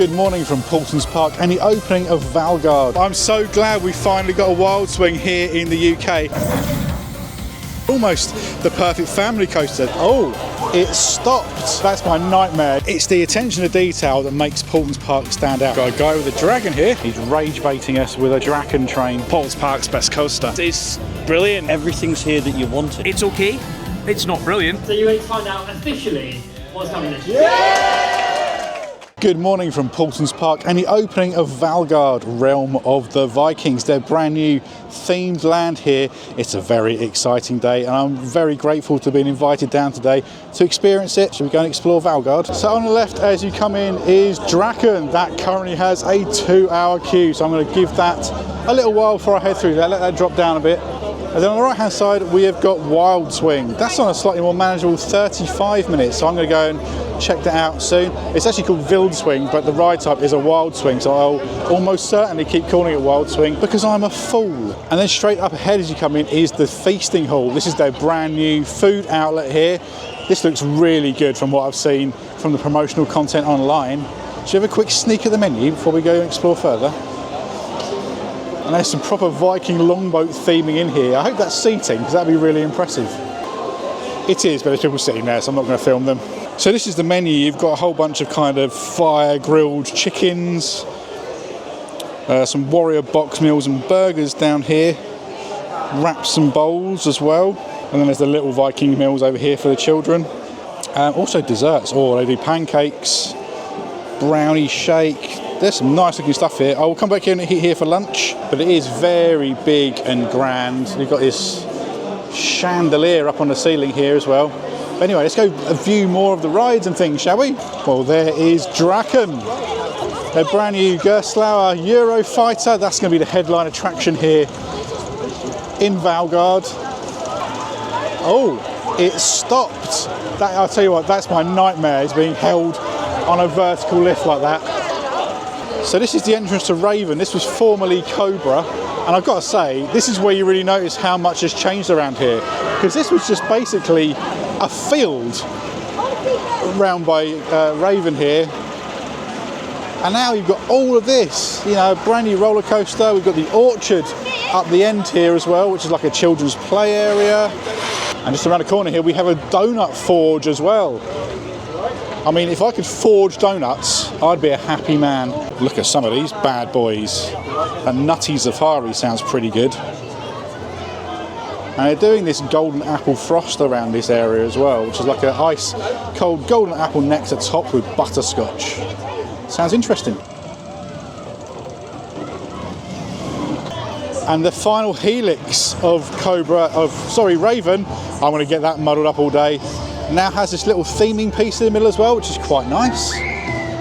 Good morning from Paultons Park and the opening of Valgard. I'm so glad we finally got a wild swing here in the UK. Almost the perfect family coaster. Oh, it stopped. That's my nightmare. It's the attention to detail that makes Paultons Park stand out. Got a guy with a dragon here. He's rage baiting us with a Draken train. Paultons Park's best coaster. It's brilliant. Everything's here that you wanted. It's okay. It's not brilliant. So you wait to find out officially what's coming this year. Good morning from Paultons Park and the opening of Valgard, Realm of the Vikings. Their brand new themed land here. It's a very exciting day and I'm very grateful to be invited down today to experience it. Shall we go and explore Valgard? So on the left as you come in is Draken. That currently has a 2-hour queue, so I'm going to give that a little while before I head through that. Let that drop down a bit. And then on the right hand side we have got Wild Swing. That's on a slightly more manageable 35 minutes, so I'm going to go and check that out soon. It's actually called Wild Swing, but the ride type is a Wild Swing, so I'll almost certainly keep calling it Wild Swing because I'm a fool. And then straight up ahead as you come in is the Feasting Hall. This is their brand new food outlet here. This looks really good from what I've seen from the promotional content online. Should we have a quick sneak at the menu before we go and explore further? And there's some proper Viking longboat theming in here. I hope that's seating because that'd be really impressive. It is, but there's people sitting there, so I'm not going to film them. So this is the menu. You've got a whole bunch of kind of fire grilled chickens, some warrior box meals and burgers down here, wraps and bowls as well. And then there's the little Viking meals over here for the children. Also desserts. Oh, they do pancakes, brownie shake. There's some nice looking stuff here. I will come back here and eat here for lunch, but it is very big and grand. You've got this chandelier up on the ceiling here as well. But anyway, let's go view more of the rides and things, shall we? Well, there is Draken, a brand new Gerstlauer Eurofighter. That's going to be the headline attraction here in Valgard. Oh, it stopped. That, I'll tell you what, that's my nightmare, is being held on a vertical lift like that. So this is the entrance to Raven. This was formerly Cobra, and I've got to say, this is where you really notice how much has changed around here, because this was just basically a field round by Raven here, and now you've got all of this, you know, a brand new roller coaster. We've got the orchard up the end here as well, which is like a children's play area, and just around the corner here we have a donut forge as well. I mean, if I could forge donuts, I'd be a happy man. Look at some of these bad boys. A Nutty Safari sounds pretty good. And they're doing this golden apple frost around this area as well, which is like an ice cold golden apple nectar topped with butterscotch. Sounds interesting. And the final helix of Raven, I'm going to get that muddled up all day, now has this little theming piece in the middle as well, which is quite nice.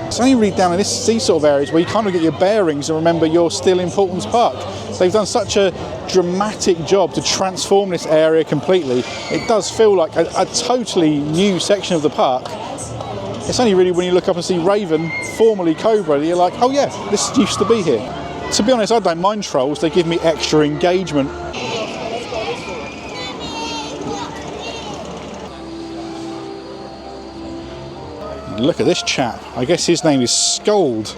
It's only really down in these sort of areas where you kind of get your bearings and remember you're still in Paultons Park. So they've done such a dramatic job to transform this area completely. It does feel like a totally new section of the park. It's only really when you look up and see Raven, formerly Cobra, that you're like, oh yeah, this used to be here. To be honest, I don't mind trolls. They give me extra engagement. Look at this chap. I guess his name is Scold,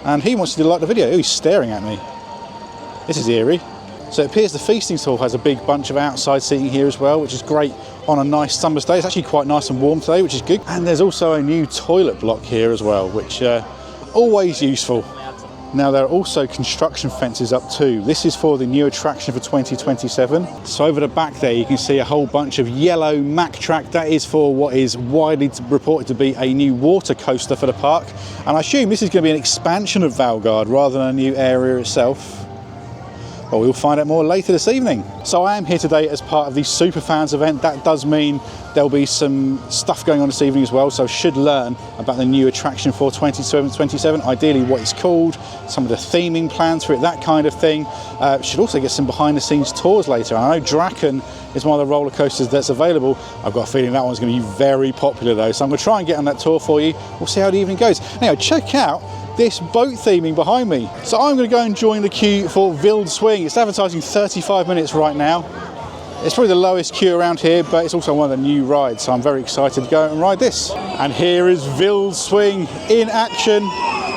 and he wants to like the video. Oh, he's staring at me. This is eerie. So it appears the Feasting Hall has a big bunch of outside seating here as well, which is great on a nice summer's day. It's actually quite nice and warm today, which is good. And there's also a new toilet block here as well, which always useful. Now there are also construction fences up too. This is for the new attraction for 2027. So over the back there you can see a whole bunch of yellow Mack track. That is for what is widely reported to be a new water coaster for the park. And I assume this is going to be an expansion of Valgard rather than a new area itself. But we'll find out more later this evening. So I am here today as part of the Superfans event. That does mean there'll be some stuff going on this evening as well, so I should learn about the new attraction for 2027, ideally what it's called, some of the theming plans for it, that kind of thing. Should also get some behind the scenes tours later. I know Draken is one of the roller coasters that's available. I've got a feeling that one's going to be very popular though, so I'm going to try and get on that tour for you. We'll see how the evening goes. Anyway, check out this boat theming behind me. So I'm going to go and join the queue for Wild Swing. It's advertising 35 minutes right now. It's probably the lowest queue around here, but it's also one of the new rides, so I'm very excited to go and ride this. And here is Wild Swing in action.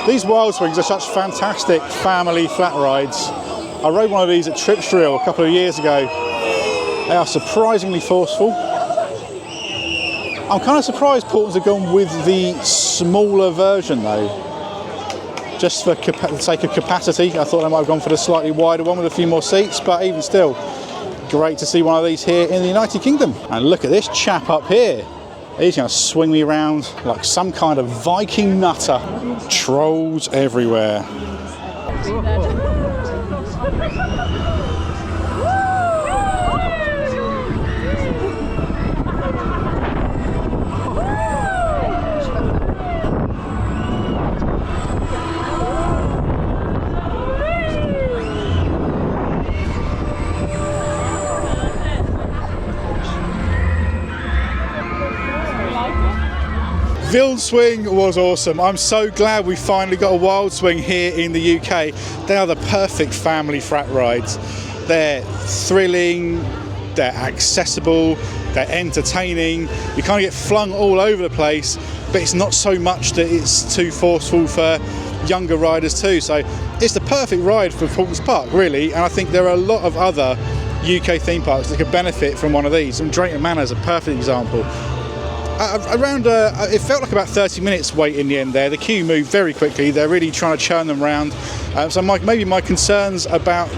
These Wild Swings are such fantastic family flat rides. I rode one of these at Tripsdrill a couple of years ago. They are surprisingly forceful. I'm kind of surprised Paultons have gone with the smaller version though. Just for the sake of capacity, I thought they might have gone for the slightly wider one with a few more seats, but even still, great to see one of these here in the United Kingdom. And look at this chap up here. He's going to swing me around like some kind of Viking nutter. Trolls everywhere. Wild Swing was awesome. I'm so glad we finally got a Wild Swing here in the UK. They are the perfect family flat rides. They're thrilling, they're accessible, they're entertaining. You kind of get flung all over the place, but it's not so much that it's too forceful for younger riders too. So it's the perfect ride for Paultons Park, really. And I think there are a lot of other UK theme parks that could benefit from one of these. And Draken Manor is a perfect example. It felt like about 30 minutes wait in the end there. The queue moved very quickly. They're really trying to churn them around. So maybe my concerns about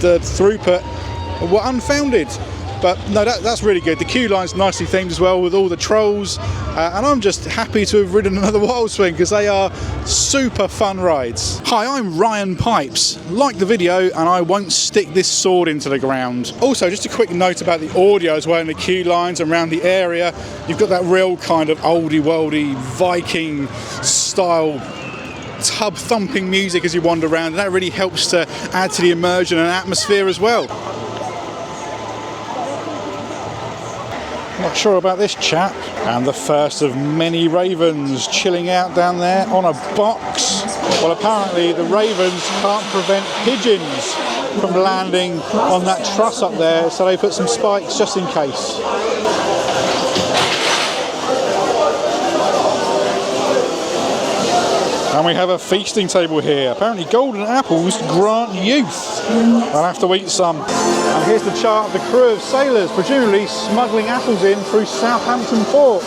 the throughput were unfounded. But no, that's really good. The queue line's nicely themed as well with all the trolls. And I'm just happy to have ridden another Wild Swing because they are super fun rides. Hi, I'm Ryan Pipes. Like the video and I won't stick this sword into the ground. Also, just a quick note about the audio as well in the queue lines around the area. You've got that real kind of oldie-worldy Viking style tub thumping music as you wander around. And that really helps to add to the immersion and atmosphere as well. Not sure about this chap. And the first of many ravens chilling out down there on a box. Well, apparently the ravens can't prevent pigeons from landing on that truss up there, so they put some spikes just in case. And we have a feasting table here. Apparently golden apples grant youth. I'll have to eat some. And here's the chart of the crew of sailors, presumably smuggling apples in through Southampton port.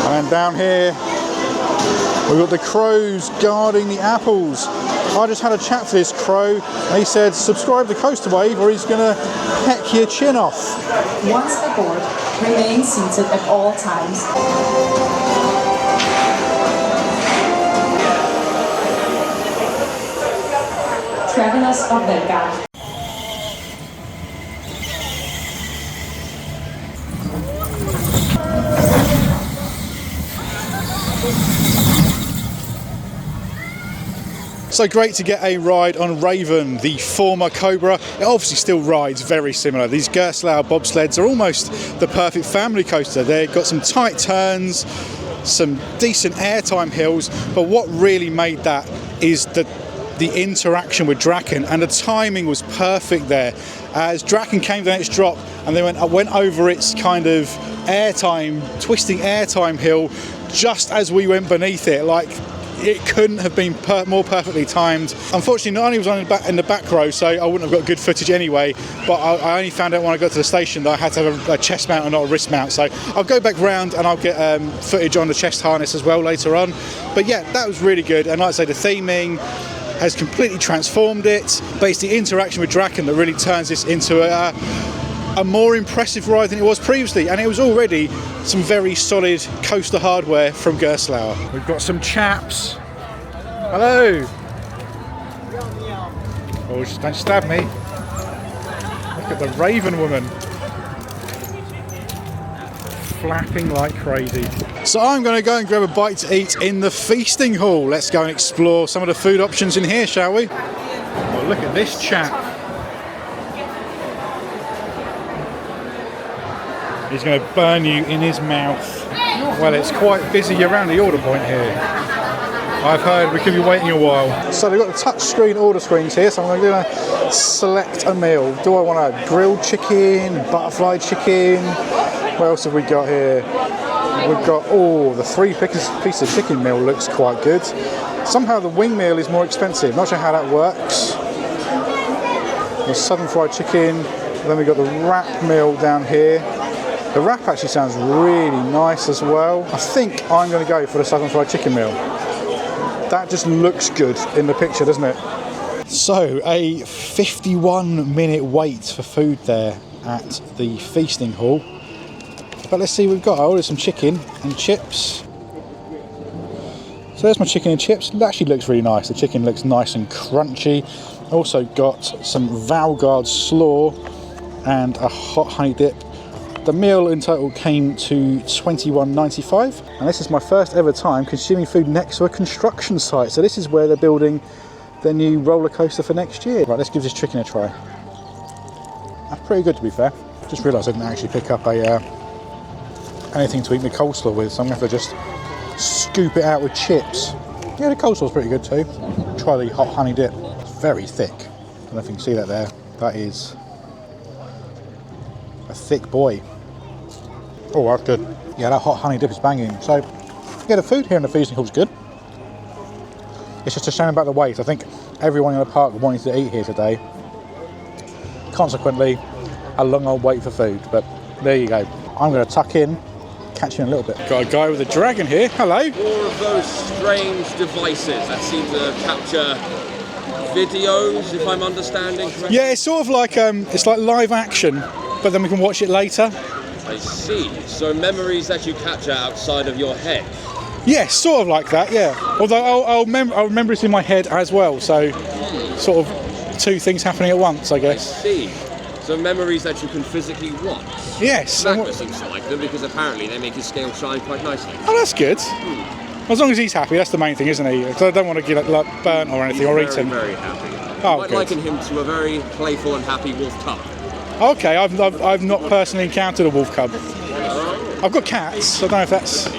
And then down here, we've got the crows guarding the apples. I just had a chat to this crow, and he said, subscribe to Coaster Wave or he's going to peck your chin off. Once aboard, remain seated at all times. Travelers of Valgard. So great to get a ride on Raven, the former Cobra. It obviously still rides very similar. These Gerstlauer bobsleds are almost the perfect family coaster. They've got some tight turns, some decent airtime hills, but what really made that is the interaction with Draken, and the timing was perfect there. As Draken came down its drop and they went over its kind of twisting airtime hill just as we went beneath it. Like, it couldn't have been more perfectly timed. Unfortunately, not only was I in the back row, so I wouldn't have got good footage anyway, but I only found out when I got to the station that I had to have a chest mount and not a wrist mount. So I'll go back round and I'll get footage on the chest harness as well later on. But yeah, that was really good. And like I say, the theming has completely transformed it. But it's the interaction with Draken that really turns this into a more impressive ride than it was previously, and it was already some very solid coaster hardware from Gerstlauer. We've got some chaps. Hello. Oh, just don't stab me. Look at the Raven woman. Flapping like crazy. So I'm going to go and grab a bite to eat in the feasting hall. Let's go and explore some of the food options in here, shall we? Oh, look at this chap. He's going to burn you in his mouth. Well, it's quite busy around the order point here. I've heard we could be waiting a while. So they've got the touch screen order screens here, so I'm going to select a meal. Do I want a grilled chicken, butterfly chicken? What else have we got here? We've got, oh, the 3-piece of chicken meal looks quite good. Somehow the wing meal is more expensive. Not sure how that works. The southern fried chicken. Then we've got the wrap meal down here. The wrap actually sounds really nice as well. I think I'm going to go for the southern fried chicken meal. That just looks good in the picture, doesn't it? So, a 51-minute wait for food there at the feasting hall. But let's see what we've got. I ordered some chicken and chips. So there's my chicken and chips. It actually looks really nice. The chicken looks nice and crunchy. Also got some Valgard slaw and a hot honey dip. The meal in total came to $21.95, and this is my first ever time consuming food next to a construction site. So this is where they're building their new roller coaster for next year. Right, let's give this chicken a try. That's pretty good, to be fair. Just realised I didn't actually pick up anything to eat my coleslaw with, so I'm going to have to just scoop it out with chips. Yeah, the coleslaw's pretty good too. Try the hot honey dip. It's very thick. I don't know if you can see that there. That is a thick boy. Oh, that's good. Yeah, that hot honey dip is banging. So, yeah, the food here in the feasting hall is good. It's just a shame about the wait. I think everyone in the park wanted to eat here today. Consequently, a long old wait for food. But there you go. I'm going to tuck in. Catch you in a little bit. Got a guy with a dragon here. Hello. More of those strange devices that seem to capture videos, if I'm understanding correctly. Yeah, it's sort of like it's like live action, but then we can watch it later. I see. So memories that you capture outside of your head. Yeah, sort of like that. Yeah. Although I'll remember it in my head as well. So sort of two things happening at once, I guess. I see. So memories that you can physically watch. Yes. Magma seems to like them because apparently they make his scale shine quite nicely. Oh, that's good. As long as he's happy, that's the main thing, isn't he? Because I don't want to get like burnt or anything or eaten. Very happy. Oh, I might liken him to a very playful and happy wolf cub. Okay, I've not personally encountered a wolf cub. I've got cats. I don't know if that's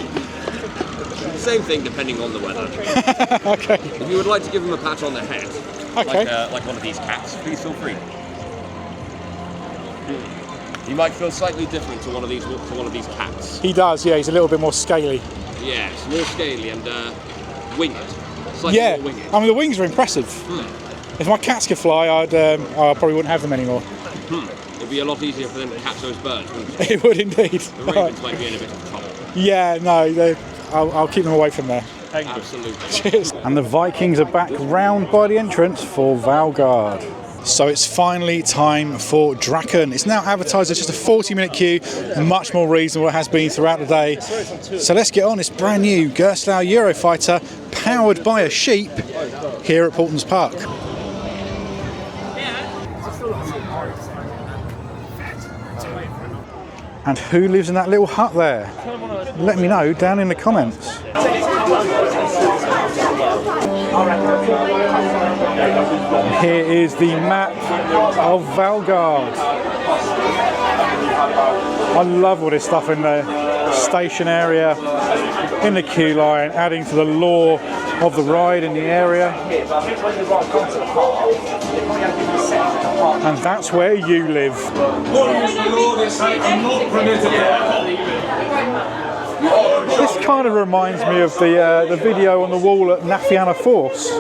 Same thing depending on the weather. okay. If you would like to give him a pat on the head, Okay. like one of these cats, please feel free. He might feel slightly different to one of these cats. He does. Yeah, he's a little bit more scaly. Yes, more scaly and winged. Slightly Yeah. more winged. I mean the wings are impressive. If my cats could fly, I probably wouldn't have them anymore. It'd be a lot easier for them to catch those birds, wouldn't it? It would indeed. The ravens might be in a bit of trouble. Yeah, no, I'll keep them away from there. Absolutely. Cheers. And the Vikings are back round by the entrance for Valgard. So it's finally time for Draken. It's now advertised as just a 40-minute queue, much more reasonable it has been throughout the day. So let's get on. It's brand new Gerstlauer Eurofighter powered by a sheep here at Paultons Park. And who lives in that little hut there? Let me know down in the comments. Here is the map of Valgard. I love all this stuff in the station area, in the queue line, adding to the lore of the ride in the area. And that's where you live. This kind of reminds me of the video on the wall at Nafiana Force.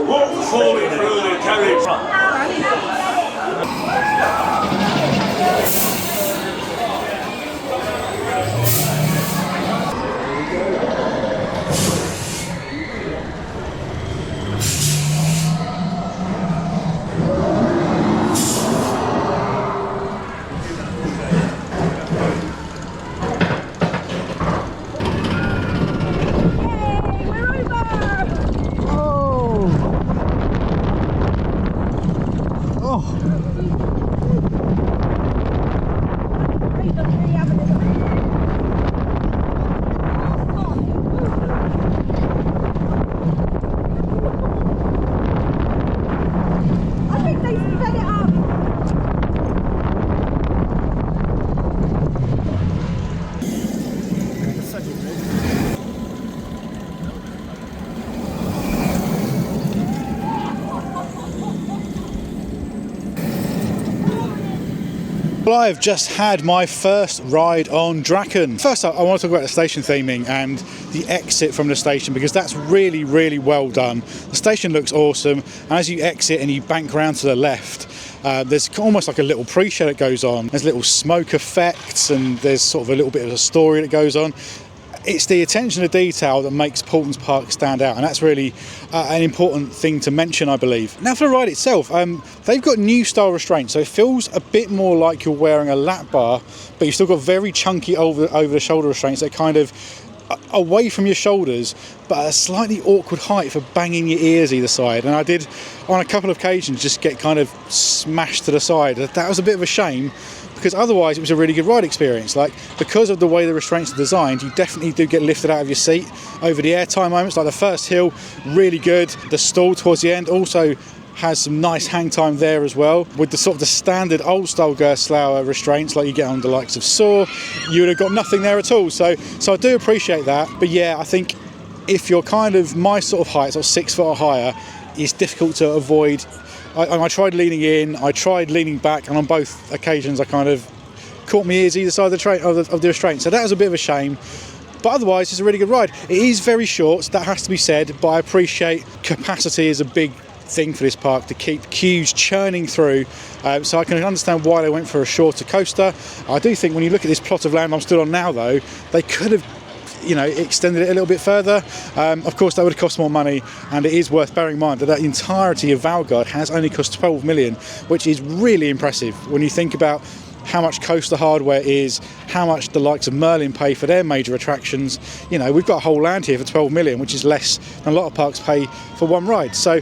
Well, I have just had my first ride on Draken. First up, I want to talk about the station theming and the exit from the station, because that's really, really well done. The station looks awesome. As you exit and you bank round to the left, there's almost like a little pre-show that goes on. There's little smoke effects and there's sort of a little bit of a story that goes on. It's the attention to detail that makes Paultons Park stand out, and that's really an important thing to mention, I believe. Now for the ride itself, they've got new style restraints, so it feels a bit more like you're wearing a lap bar, but you've still got very chunky over the shoulder restraints that kind of away from your shoulders, but at a slightly awkward height for banging your ears either side. And I did on a couple of occasions just get kind of smashed to the side. That was a bit of a shame, because otherwise it was a really good ride experience. Like, because of the way the restraints are designed, you definitely do get lifted out of your seat over the airtime moments. Like the first hill, really good. The stall towards the end also has some nice hang time there as well, with the sort of the standard old style Gerstlauer restraints like you get on the likes of Saw. You would have got nothing there at all. So I do appreciate that. But yeah, I think if you're kind of my sort of height, sort of 6 foot or higher, it's difficult to avoid. I tried leaning in, I tried leaning back, and on both occasions I kind of caught my ears either side of the restraint. So that was a bit of a shame. But otherwise, it's a really good ride. It is very short, so that has to be said, but I appreciate capacity is a big thing for this park to keep queues churning through, so I can understand why they went for a shorter coaster. I do think when you look at this plot of land I'm stood on now, though, they could have, you know, extended it a little bit further. Of course that would have cost more money, and it is worth bearing in mind that the entirety of Valgard has only cost 12 million, which is really impressive when you think about how much coaster hardware is, how much the likes of Merlin pay for their major attractions. You know, we've got a whole land here for 12 million, which is less than a lot of parks pay for one ride. So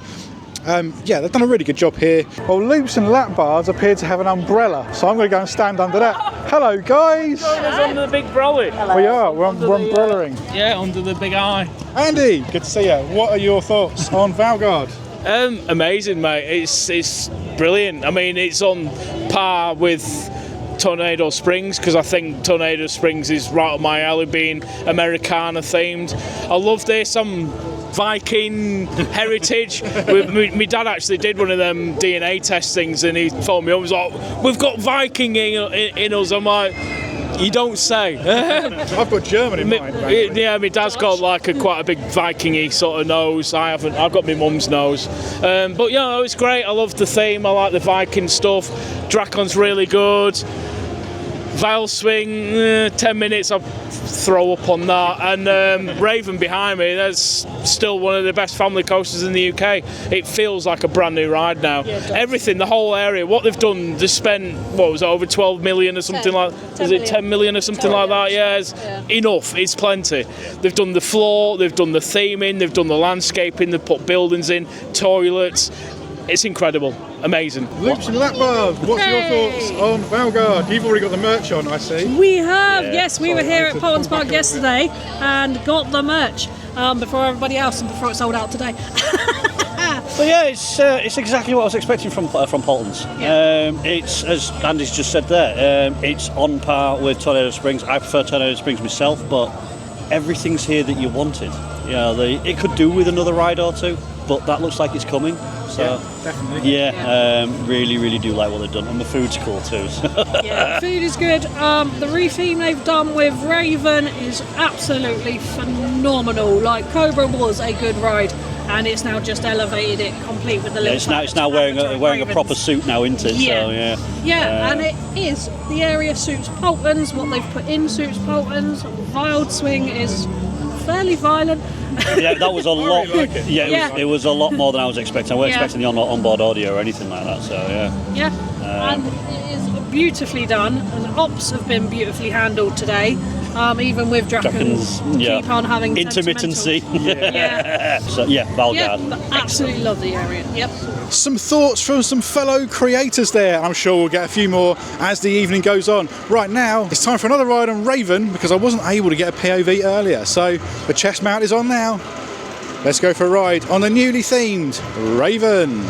yeah, they've done a really good job here. Well, Loops and Lap Bars appear to have an umbrella, so I'm going to go and stand under that. Hello, guys! Under the big brolly. We are, we're umbrellaing. Yeah, under the big eye. Andy, good to see you. What are your thoughts on Valgard? Amazing, mate. It's brilliant. I mean, it's on par with Tornado Springs, because I think Tornado Springs is right up my alley, being Americana themed. I love this. I'm Viking heritage. My dad actually did one of them DNA test things, and he phoned me up. He was like, "We've got Viking in us." I'm like, "You don't say." I've got German in mind. Yeah, my dad's got like quite a big Viking-y sort of nose. I've got my mum's nose. But yeah, no, it's great. I love the theme. I like the Viking stuff. Drakon's really good. Vile Swing, 10 minutes, I'll throw up on that. And Raven behind me, that's still one of the best family coasters in the UK. It feels like a brand new ride now. Yeah, everything, the whole area, what they've done, they spent, what was it, over 12 million or something like that? Is it 10 million or something like that? Yeah, it's enough, it's plenty. They've done the floor, they've done the theming, they've done the landscaping, they've put buildings in, toilets. It's incredible, amazing. Loops and Lap Bars, what's your thoughts on Valgard? You've already got the merch on, I see. We have, yes. We were here at Paultons Park yesterday and got the merch before everybody else and before it sold out today. Well, yeah, it's exactly what I was expecting from Paultons. Yeah. It's, as Andy's just said there, it's on par with Tornado Springs. I prefer Tornado Springs myself, but everything's here that you wanted. You know, it could do with another ride or two, but that looks like it's coming. So, yeah, definitely. Yeah, really, really do like what they've done, and the food's cool too. So. Yeah, food is good. The retheme they've done with Raven is absolutely phenomenal. Like, Cobra was a good ride, and it's now just elevated it complete with the little. Yeah, it's now wearing a proper suit now, isn't it? Yeah. So, yeah. Yeah, and it is, the area suits Paultons. What they've put in suits Paultons. Wild Swing is fairly violent. Yeah, that was a lot. Like it. It was a lot more than I was expecting. I wasn't expecting the onboard audio or anything like that. So yeah. Yeah, and it is beautifully done, and ops have been beautifully handled today. Even with Draken's keep on having intermittency. Yeah. So yeah, Valgard. Yeah, absolutely love the area. Yep. Some thoughts from some fellow creators there. I'm sure we'll get a few more as the evening goes on. Right now, it's time for another ride on Raven, because I wasn't able to get a POV earlier. So the chest mount is on now. Let's go for a ride on the newly themed Raven.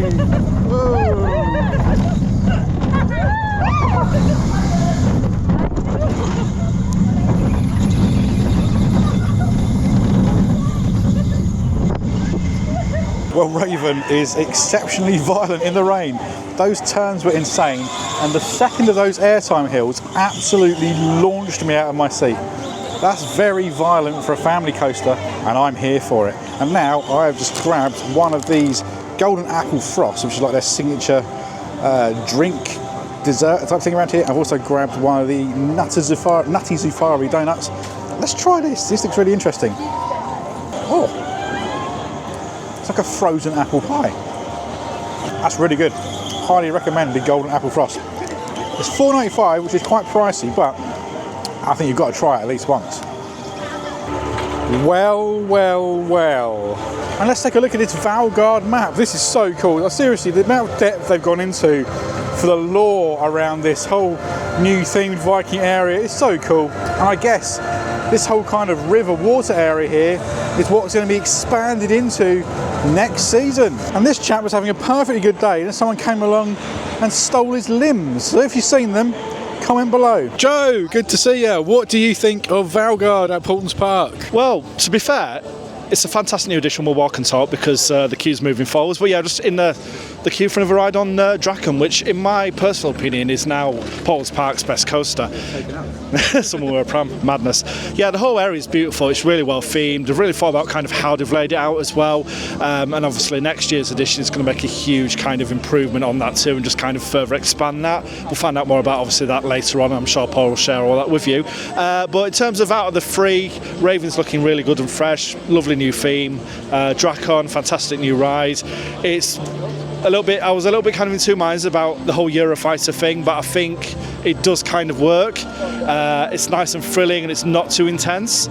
Well, Raven is exceptionally violent in the rain. Those turns were insane, and the second of those airtime hills absolutely launched me out of my seat. That's very violent for a family coaster, and I'm here for it. And now I have just grabbed one of these golden apple frosts, which is like their signature drink dessert type thing around here. I've also grabbed one of the nutty Zufari donuts. Let's try this. This looks really interesting. Oh, it's like a frozen apple pie. That's really good. Highly recommend the golden apple frost. It's $4.95, which is quite pricey, but I think you've got to try it at least once. Well, well, well. And let's take a look at this Valgard map. This is so cool. Like, seriously, the amount of depth they've gone into for the lore around this whole new themed Viking area is so cool. And I guess this whole kind of river water area here is what's going to be expanded into next season. And this chap was having a perfectly good day, and someone came along and stole his limbs. So if you've seen them, comment below. Joe, good to see you. What do you think of Valgard at Paultons Park? Well, to be fair, it's a fantastic new addition. We'll walk and talk because the queue's moving forwards. But yeah, just in the queue for another ride on Draken, which in my personal opinion is now Paultons Park's best coaster. Someone with a pram, madness. Yeah, the whole area is beautiful. It's really well themed. They've really thought about kind of how they've laid it out as well. And obviously next year's edition is going to make a huge kind of improvement on that too, and just kind of further expand that. We'll find out more about obviously that later on. I'm sure Paul will share all that with you. But in terms of out of the three, Raven's looking really good and fresh. Lovely new theme. Drakon, fantastic new ride. It's I was a little bit kind of in two minds about the whole Eurofighter thing, but I think it does kind of work. It's nice and thrilling and it's not too intense.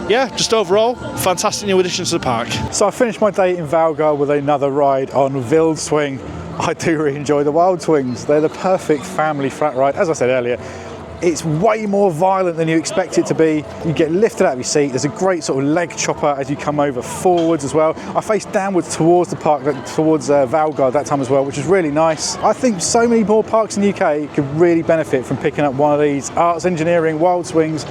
Yeah, just overall, fantastic new additions to the park. So I finished my day in Valgard with another ride on Wild Swing. I do really enjoy the Wild Swings. They're the perfect family flat ride. As I said earlier, it's way more violent than you expect it to be. You get lifted out of your seat. There's a great sort of leg chopper as you come over forwards as well. I faced downwards towards the park, towards Valgard that time as well, which is really nice. I think so many more parks in the UK could really benefit from picking up one of these arts engineering Wild Swings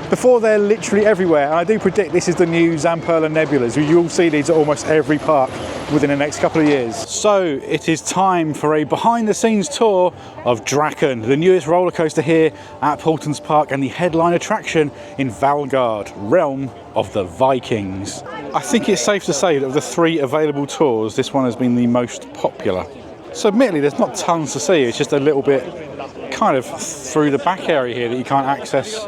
before they're literally everywhere. And I do predict this is the new Zamperla Nebulas. You'll see these at almost every park within the next couple of years. So it is time for a behind the scenes tour of Draken, the newest roller coaster here at Paultons Park and the headline attraction in Valgard, realm of the Vikings. I think it's safe to say that of the three available tours, this one has been the most popular. So admittedly, there's not tons to see. It's just a little bit kind of through the back area here that you can't access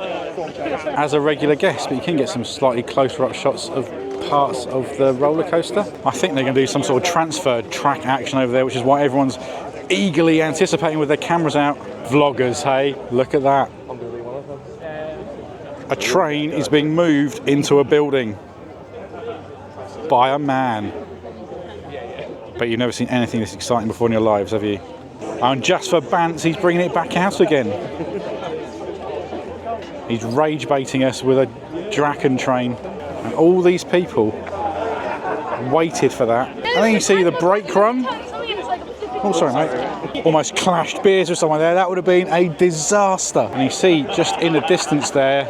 as a regular guest, but you can get some slightly closer up shots of parts of the roller coaster. I think they're going to do some sort of transfer track action over there, which is why everyone's eagerly anticipating with their cameras out. Vloggers, hey, look at that. A train is being moved into a building by a man. But you've never seen anything this exciting before in your lives, have you? And just for Bants, he's bringing it back out again. He's rage baiting us with a Draken train. And all these people waited for that. And then you see the brake run. Oh, sorry, mate. Almost clashed beers with someone there. That would have been a disaster. And you see, just in the distance there,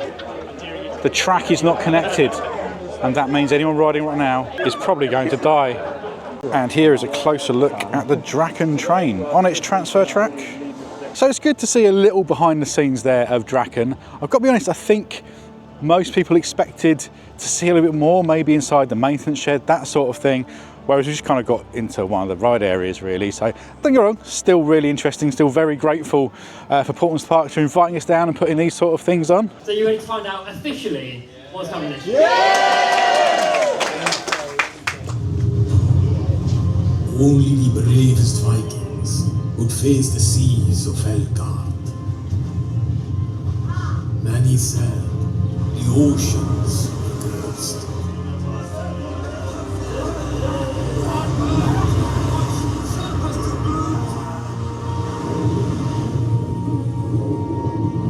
the track is not connected. And that means anyone riding right now is probably going to die. And here is a closer look at the Draken train on its transfer track. So it's good to see a little behind the scenes there of Draken. I've got to be honest, I think most people expected to see a little bit more, maybe inside the maintenance shed, that sort of thing, whereas we just kind of got into one of the ride areas really. So don't get me wrong, still really interesting, still very grateful for Paultons Park for inviting us down and putting these sort of things on. So you're going to find out officially what's coming next year? Only the bravest Vikings would face the seas of Valgard. Many said the oceans were cursed.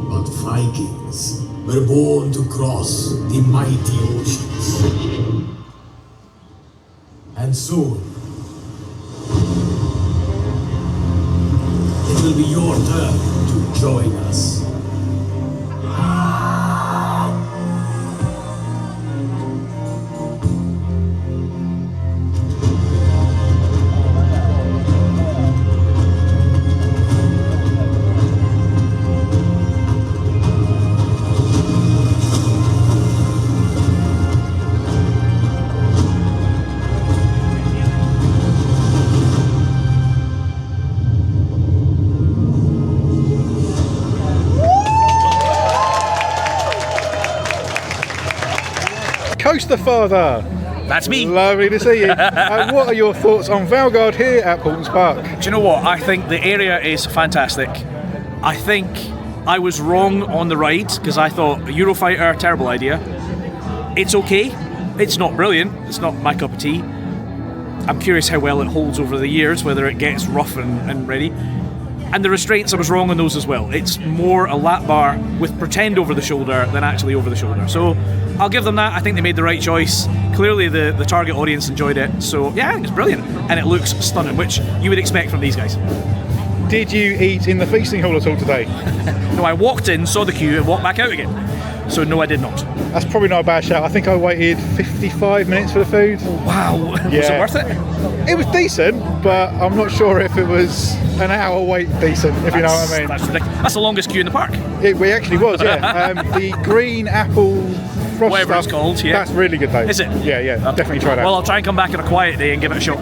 But Vikings were born to cross the mighty oceans. And soon, it will be your turn to join us. Coaster Father. That's me. Lovely to see you. What are your thoughts on Valgard here at Paultons Park? Do you know what? I think the area is fantastic. I think I was wrong on the ride because I thought Eurofighter, terrible idea. It's okay. It's not brilliant. It's not my cup of tea. I'm curious how well it holds over the years, whether it gets rough and ready. And the restraints, I was wrong on those as well. It's more a lap bar with pretend over the shoulder than actually over the shoulder. So I'll give them that. I think they made the right choice. Clearly the target audience enjoyed it. So yeah, I think it's brilliant. And it looks stunning, which you would expect from these guys. Did you eat in the feasting hall at all today? No, I walked in, saw the queue and walked back out again. So no, I did not. That's probably not a bad shout. I think I waited 55 minutes for the food. Wow. Yeah. Was it worth it? It was decent, but I'm not sure if it was an hour wait decent, if you know what I mean. That's ridiculous. That's the longest queue in the park. It actually was, yeah. The green apple frost Whatever stuff, it's called, yeah. That's really good though. Is it? Yeah, definitely try that. Well, I'll try and come back on a quiet day and give it a shot.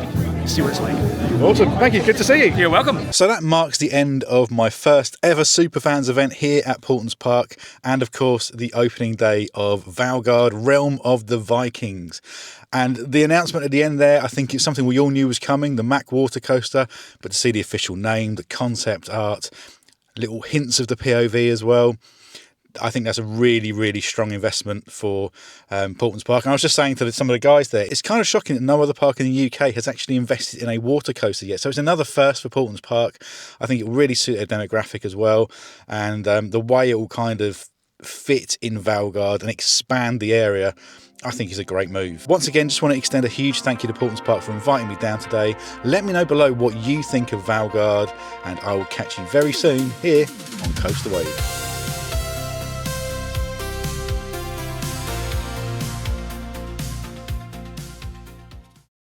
See what it's like. Awesome, thank you, good to see you. You're welcome. So that marks the end of my first ever Superfans event here at Paultons Park, and of course the opening day of Valgard, Realm of the Vikings. And the announcement at the end there, I think it's something we all knew was coming, the Mack water coaster, but to see the official name, the concept art, little hints of the POV as well, I think that's a really, really strong investment for Paultons Park. And I was just saying to some of the guys there, it's kind of shocking that no other park in the UK has actually invested in a water coaster yet. So it's another first for Paultons Park. I think it will really suit their demographic as well. And the way it will kind of fit in Valgard and expand the area, I think is a great move. Once again, just want to extend a huge thank you to Paultons Park for inviting me down today. Let me know below what you think of Valgard, and I will catch you very soon here on Coast the Wave.